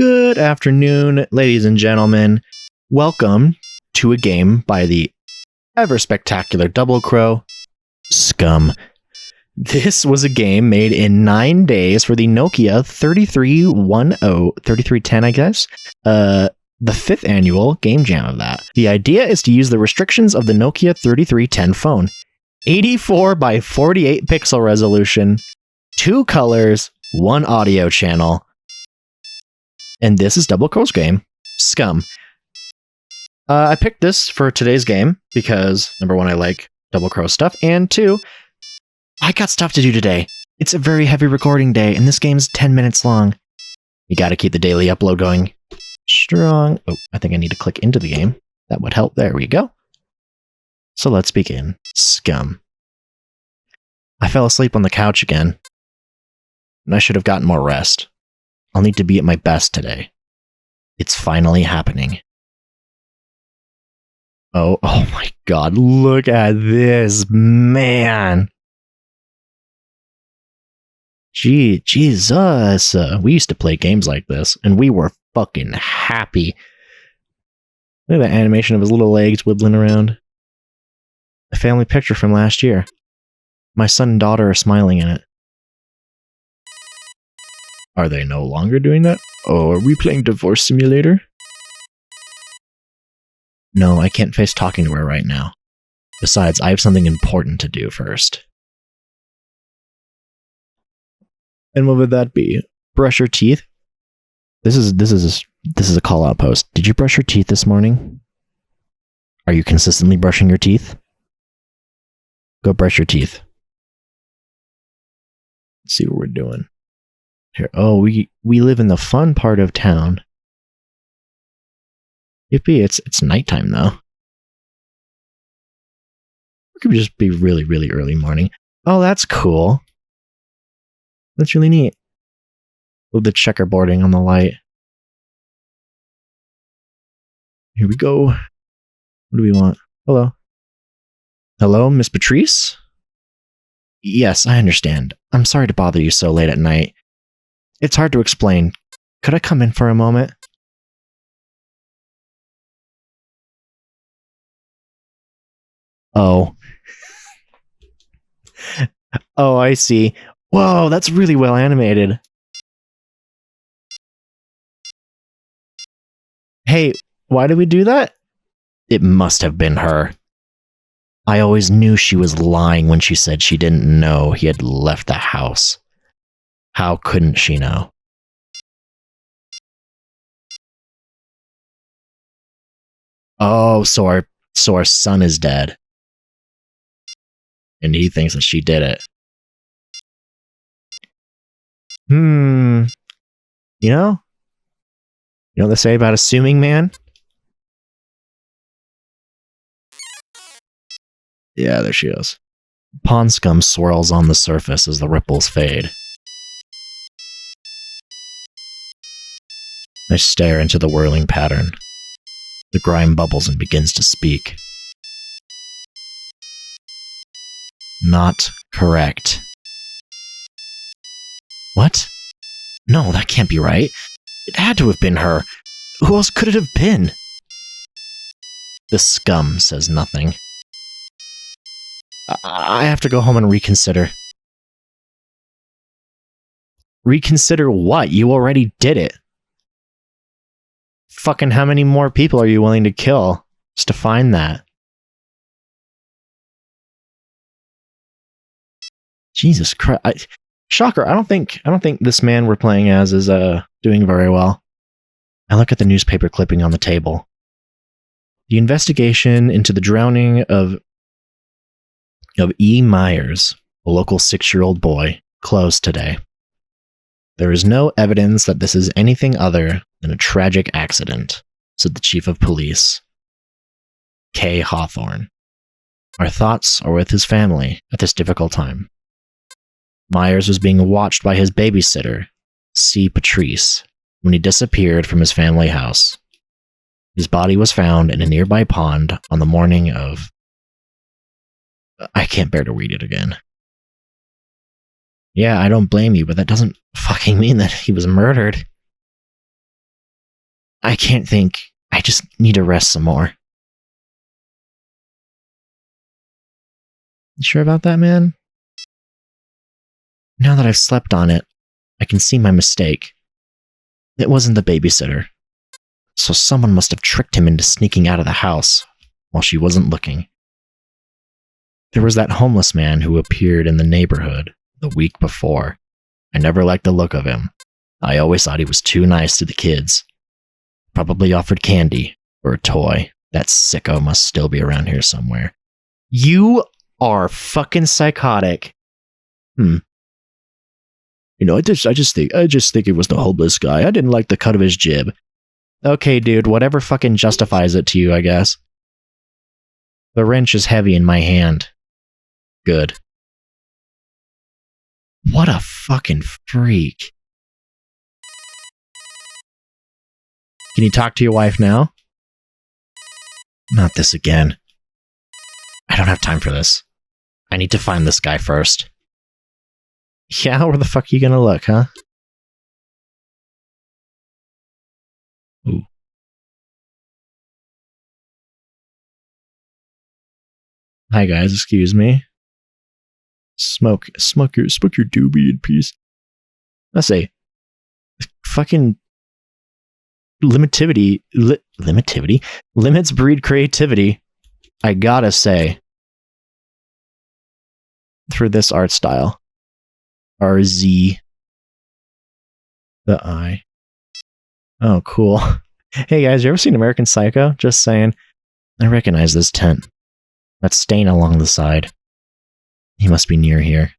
Good afternoon, ladies and gentlemen. Welcome to a game by the ever spectacular doublecrow, SCUM. This was a game made in 9 days for the Nokia 3310, I guess. The 5th annual game jam of that. The idea is to use the restrictions of the Nokia 3310 phone. 84 by 48 pixel resolution, 2 colors, 1 audio channel. And this is doublecrow's game, SCUM. I picked this for today's game because, number one, I like doublecrow stuff, and two, I got stuff to do today. It's a very heavy recording day, and this game's 10 minutes long. You gotta keep the daily upload going strong. Oh, I think I need to click into the game. That would help. There we go. So let's begin. SCUM. I fell asleep on the couch again, and I should have gotten more rest. I'll need to be at my best today. It's finally happening. Oh my god, look at this, man. Jesus. We used to play games like this, and we were fucking happy. Look at that animation of his little legs wibbling around. A family picture from last year. My son and daughter are smiling in it. Are they no longer doing that? Oh, are we playing Divorce Simulator? No, I can't face talking to her right now. Besides, I have something important to do first. And what would that be? Brush your teeth? This is a call-out post. Did you brush your teeth this morning? Are you consistently brushing your teeth? Go brush your teeth. Let's see what we're doing. Here. Oh, we live in the fun part of town. Yippee, it's nighttime though. It could just be really, really early morning. Oh, that's cool. That's really neat. With the checkerboarding on the light. Here we go. What do we want? Hello. Hello, Miss Patrice? Yes, I understand. I'm sorry to bother you so late at night. It's hard to explain. Could I come in for a moment? Oh. Oh, I see. Whoa, that's really well animated. Hey, why did we do that? It must have been her. I always knew she was lying when she said she didn't know he had left the house. How couldn't she know? Oh, so our son is dead. And he thinks that she did it. You know what they say about assuming, man? Yeah, there she is. Pond scum swirls on the surface as the ripples fade. I stare into the whirling pattern. The grime bubbles and begins to speak. Not correct. What? No, that can't be right. It had to have been her. Who else could it have been? The SCUM says nothing. I have to go home and reconsider. Reconsider what? You already did it. Fucking how many more people are you willing to kill just to find that? Jesus Christ. Shocker, I don't think this man we're playing as is doing very well. I look at the newspaper clipping on the table. The investigation into the drowning of E. Myers, a local 6-year-old boy, closed today. There is no evidence that this is anything other than a tragic accident, said the chief of police, K. Hawthorne. Our thoughts are with his family at this difficult time. Myers was being watched by his babysitter, C. Patrice, when he disappeared from his family house. His body was found in a nearby pond on the morning of... I can't bear to read it again. Yeah, I don't blame you, but that doesn't fucking mean that he was murdered. I can't think. I just need to rest some more. You sure about that, man? Now that I've slept on it, I can see my mistake. It wasn't the babysitter. So someone must have tricked him into sneaking out of the house while she wasn't looking. There was that homeless man who appeared in the neighborhood the week before. I never liked the look of him. I always thought he was too nice to the kids. Probably offered candy or a toy. That sicko must still be around here somewhere. You are fucking psychotic. You know, I just think it was the homeless guy. I didn't like the cut of his jib. Okay, dude, whatever fucking justifies it to you, I guess. The wrench is heavy in my hand. Good. What a fucking freak. Can you talk to your wife now? Not this again. I don't have time for this. I need to find this guy first. Yeah, where the fuck are you gonna look, huh? Ooh. Hi guys, excuse me. Smoke your doobie in peace. I say, fucking limits breed creativity. I gotta say, through this art style, RZ, the I. Oh, cool. Hey guys, you ever seen American Psycho? Just saying. I recognize this tent. That stain along the side. He must be near here.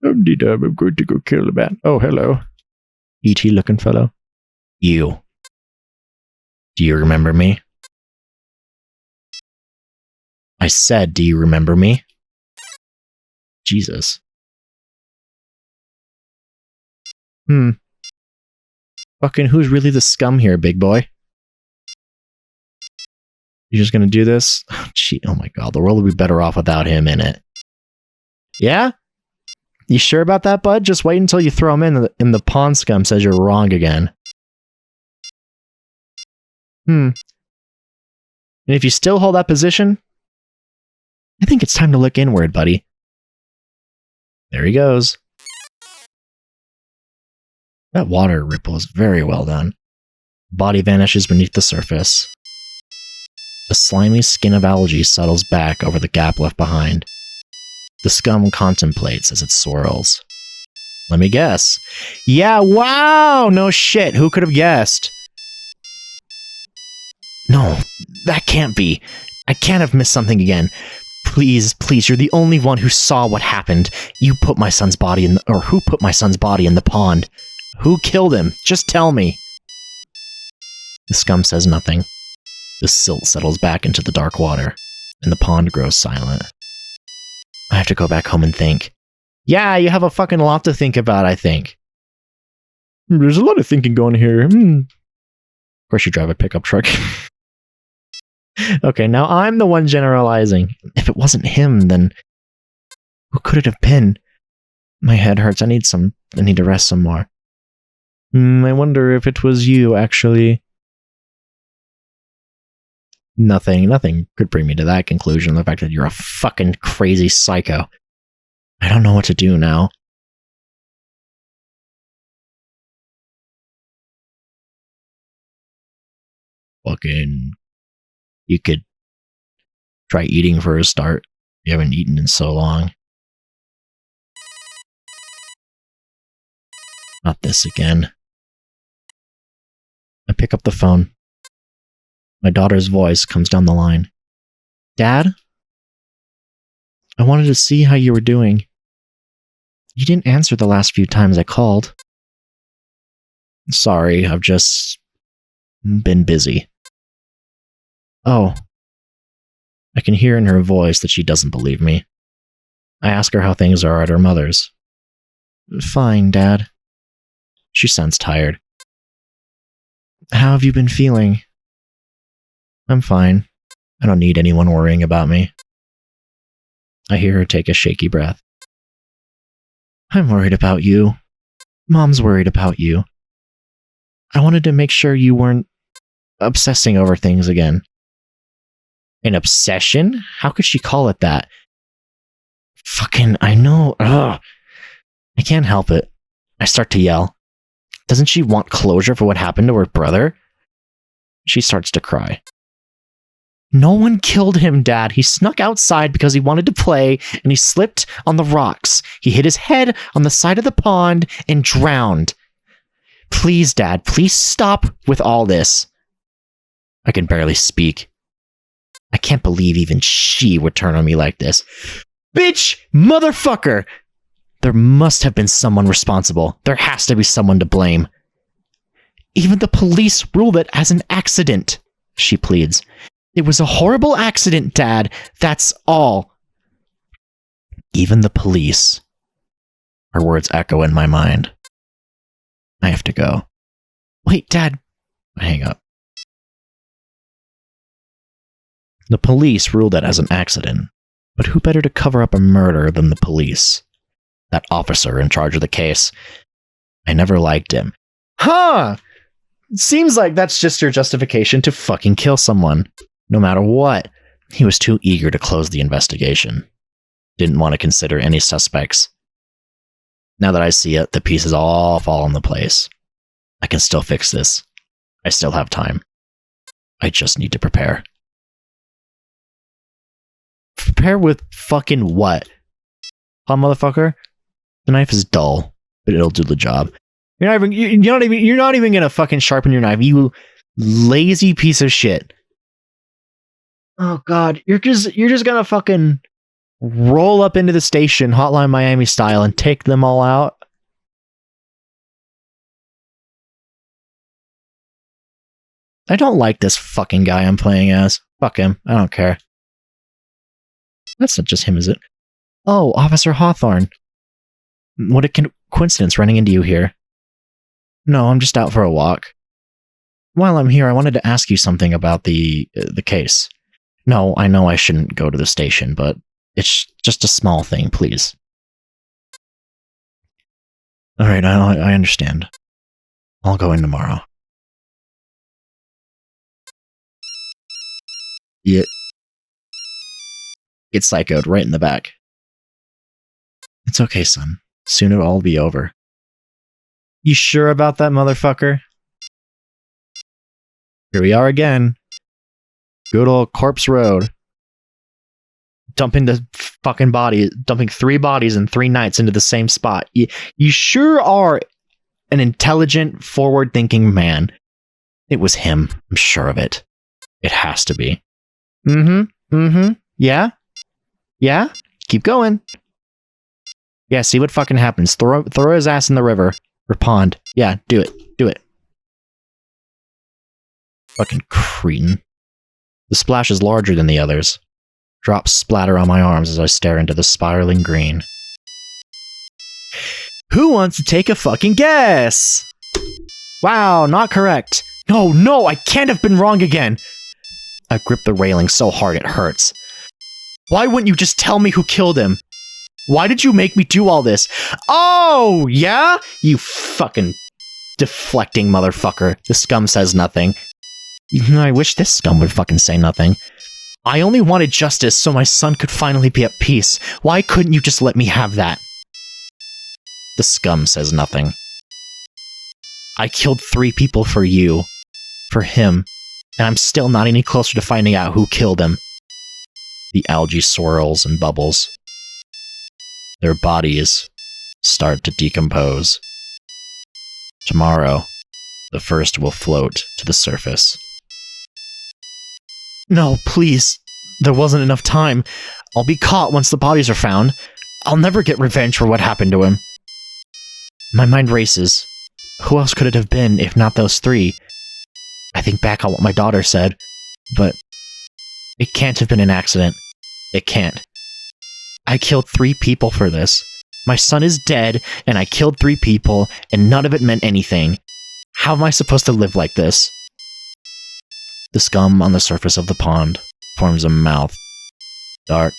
I'm going to go kill the man. Oh, hello. E.T. looking fellow. You. Do you remember me? I said, do you remember me? Jesus. Fucking who's really the scum here, big boy? You're just gonna do this? Oh my god, the world would be better off without him in it. Yeah? You sure about that, bud? Just wait until you throw him in and the pawn scum says you're wrong again. And if you still hold that position, I think it's time to look inward, buddy. There he goes. That water ripple is very well done. Body vanishes beneath the surface. The slimy skin of algae settles back over the gap left behind. The scum contemplates as it swirls. Let me guess. Yeah, wow! No shit, who could have guessed? No, that can't be. I can't have missed something again. Please, please, you're the only one who saw what happened. You put my son's body in who put my son's body in the pond? Who killed him? Just tell me. The scum says nothing. The silt settles back into the dark water, and the pond grows silent. I have to go back home and think. Yeah, you have a fucking lot to think about, I think. There's a lot of thinking going here. Of course you drive a pickup truck. Okay, now I'm the one generalizing. If it wasn't him, then who could it have been? My head hurts. I need to rest some more. I wonder if it was you, actually. Nothing could bring me to that conclusion. The fact that you're a fucking crazy psycho. I don't know what to do now. Fucking... You could try eating for a start. You haven't eaten in so long. Not this again. I pick up the phone. My daughter's voice comes down the line. Dad? I wanted to see how you were doing. You didn't answer the last few times I called. Sorry, I've just been busy. Oh. I can hear in her voice that she doesn't believe me. I ask her how things are at her mother's. Fine, Dad. She sounds tired. How have you been feeling? I'm fine. I don't need anyone worrying about me. I hear her take a shaky breath. I'm worried about you. Mom's worried about you. I wanted to make sure you weren't obsessing over things again. An obsession? How could she call it that? Fucking, I know. Ugh. I can't help it. I start to yell. Doesn't she want closure for what happened to her brother? She starts to cry. No one killed him, Dad. He snuck outside because he wanted to play, and he slipped on the rocks. He hit his head on the side of the pond and drowned. Please, Dad, please stop with all this. I can barely speak. I can't believe even she would turn on me like this. Bitch! Motherfucker! There must have been someone responsible. There has to be someone to blame. Even the police ruled it as an accident, she pleads. It was a horrible accident, Dad. That's all. Even the police. Her words echo in my mind. I have to go. Wait, Dad. I hang up. The police ruled it as an accident, but who better to cover up a murder than the police? That officer in charge of the case. I never liked him. Huh! Seems like that's just your justification to fucking kill someone. No matter what. He was too eager to close the investigation. Didn't want to consider any suspects. Now that I see it, the pieces all fall into place. I can still fix this. I still have time. I just need to prepare. Prepare with fucking what? Huh, motherfucker? The knife is dull, but it'll do the job. You're not even gonna fucking sharpen your knife, you lazy piece of shit. Oh god, you're just gonna fucking roll up into the station, Hotline Miami style, and take them all out? I don't like this fucking guy I'm playing as. Fuck him, I don't care. That's not just him, is it? Oh, Officer Hawthorne. What a coincidence running into you here. No, I'm just out for a walk. While I'm here, I wanted to ask you something about the case. No, I know I shouldn't go to the station, but it's just a small thing, please. Alright, I understand. I'll go in tomorrow. Yeah. Get psychoed right in the back. It's okay, son. Soon it'll all be over. You sure about that, motherfucker? Here we are again. Good old Corpse Road. Dumping 3 bodies in 3 nights into the same spot. You sure are an intelligent, forward-thinking man. It was him. I'm sure of it. It has to be. Yeah? Yeah? Keep going. Yeah, see what fucking happens. Throw his ass in the river. Or pond. Yeah, do it. Do it. Fucking cretin. The splash is larger than the others. Drops splatter on my arms as I stare into the spiraling green. Who wants to take a fucking guess? Wow, not correct. No, I can't have been wrong again. I grip the railing so hard it hurts. Why wouldn't you just tell me who killed him? Why did you make me do all this? Oh, yeah? You fucking deflecting motherfucker. The scum says nothing. I wish this scum would fucking say nothing. I only wanted justice so my son could finally be at peace. Why couldn't you just let me have that? The scum says nothing. I killed 3 people for you. For him. And I'm still not any closer to finding out who killed him. The algae swirls and bubbles. Their bodies start to decompose. Tomorrow, the first will float to the surface. No, please. There wasn't enough time. I'll be caught once the bodies are found. I'll never get revenge for what happened to him. My mind races. Who else could it have been if not those 3? I think back on what my daughter said, but it can't have been an accident. It can't. I killed 3 people for this. My son is dead, and I killed 3 people, and none of it meant anything. How am I supposed to live like this? The scum on the surface of the pond forms a mouth, dark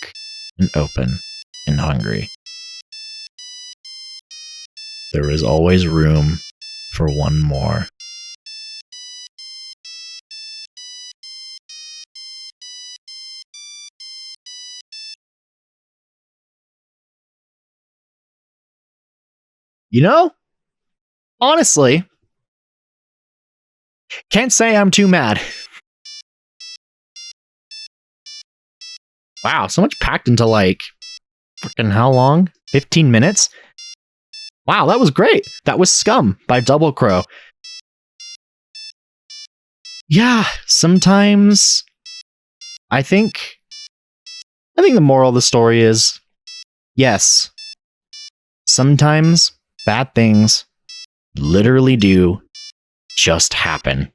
and open and hungry. There is always room for one more. You know, honestly, can't say I'm too mad. Wow, so much packed into like, freaking how long? 15 minutes? Wow, that was great. That was SCUM by doublecrow. Yeah, sometimes I think the moral of the story is, yes, sometimes bad things literally do just happen.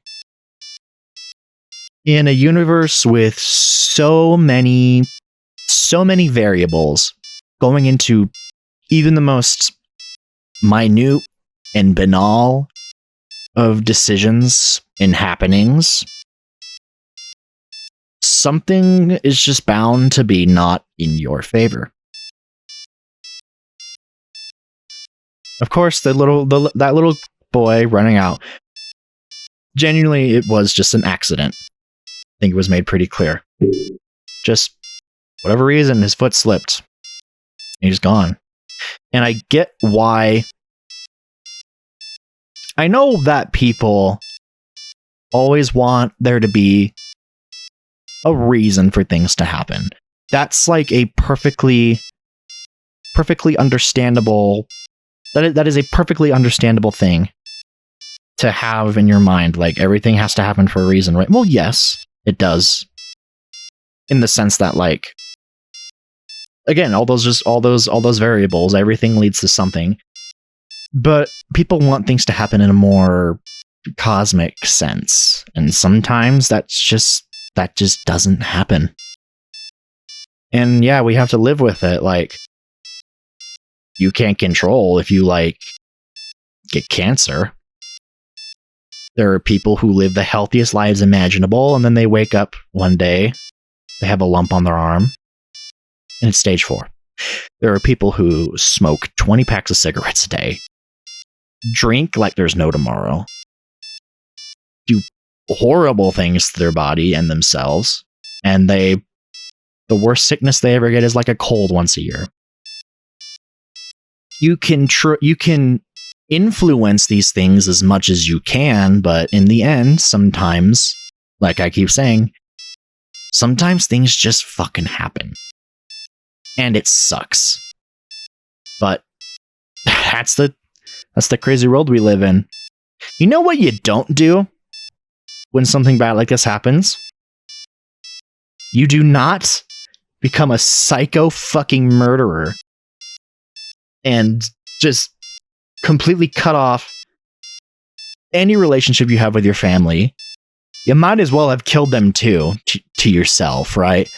In a universe with so many variables going into even the most minute and banal of decisions and happenings, something is just bound to be not in your favor. Of course, that little boy running out, genuinely, it was just an accident. I think it was made pretty clear. Just, whatever reason, his foot slipped. He's gone. And I get why. I know that people always want there to be a reason for things to happen. That's like a perfectly understandable. That is a perfectly understandable thing to have in your mind. Like, everything has to happen for a reason, right? Well, yes, it does. In the sense that, like, again, all those variables, everything leads to something. But people want things to happen in a more cosmic sense, and sometimes that just doesn't happen. And yeah, we have to live with it. Like, you can't control if you, like, get cancer. There are people who live the healthiest lives imaginable, and then they wake up one day, they have a lump on their arm, and it's stage 4. There are people who smoke 20 packs of cigarettes a day, drink like there's no tomorrow, do horrible things to their body and themselves, and the worst sickness they ever get is like a cold once a year. You can influence these things as much as you can, but in the end, sometimes, like I keep saying, sometimes things just fucking happen. And it sucks. But that's the crazy world we live in. You know what you don't do when something bad like this happens? You do not become a psycho fucking murderer and just completely cut off any relationship you have with your family. You might as well have killed them too, to yourself, right?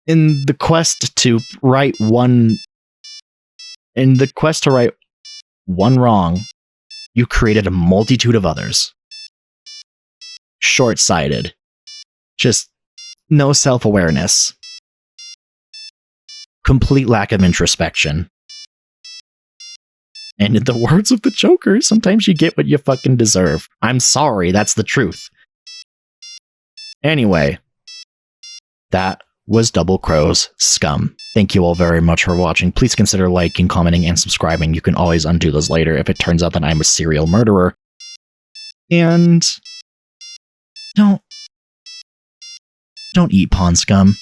In the quest to right one wrong, you created a multitude of others. Short-sighted. Just no self-awareness. Complete lack of introspection. And in the words of the Joker, sometimes you get what you fucking deserve. I'm sorry, that's the truth. Anyway, that was doublecrow's SCUM. Thank you all very much for watching. Please consider liking, commenting, and subscribing. You can always undo those later if it turns out that I'm a serial murderer. And don't eat pawn scum.